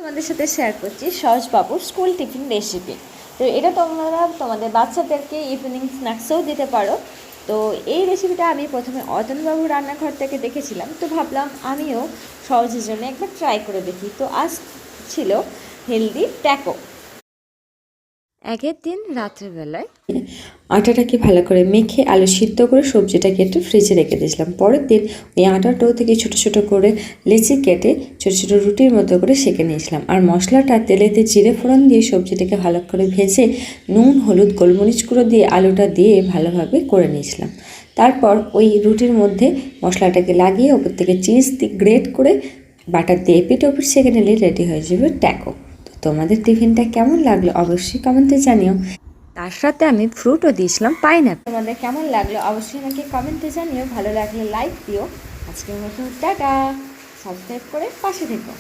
তোমাদের সাথে শেয়ার করছি সহজ বাবুর স্কুল টিফিন রেসিপি। তো এটা তোমরা তোমাদের বাচ্চাদেরকে ইভিনিং স্ন্যাক্সেও দিতে পারো। তো এই রেসিপিটা আমি প্রথমে অতনবাবুর রান্নাঘর থেকে দেখেছিলাম, তো ভাবলাম আমিও সহজের জন্য একবার ট্রাই করে দেখি। তো আজ ছিল হেলদি ট্যাকো। আগের দিন রাত্রেবেলায় আটাটাকে ভালো করে মেখে আলু সিদ্ধ করে সবজিটাকে একটু ফ্রিজে রেখে দিয়েছিলাম। পরের দিন ওই আটার ডো থেকে ছোটো ছোটো করে লেচি কেটে ছোটো ছোটো রুটির মতো করে সেঁকে নিয়েছিলাম। আর মশলাটা তেলেতে জিরে ফোড়ন দিয়ে সবজিটাকে ভালো করে ভেজে নুন হলুদ গোলমরিচ গুঁড়ো দিয়ে আলুটা দিয়ে ভালোভাবে করে নিয়েছিলাম। তারপর ওই রুটির মধ্যে মশলাটাকে লাগিয়ে ওপর থেকে চিজ দিয়ে গ্রেট করে বাটার দিয়ে এপিট ওপিট সেঁকে নিলে রেডি হয়ে যাবে ট্যাকো। তোমাদের টিফিনটা কেমন লাগলো অবশ্যই কমেন্টে জানিও। তার সাথে আমি ফ্রুটও দিয়েছিলাম, পাইনাপেল। তোমাদের কেমন লাগলো অবশ্যই আমাকে কমেন্টে জানিও। ভালো লাগলে লাইক দিও। আজকের মতো টাটা, সাবস্ক্রাইব করে পাশে থেকো।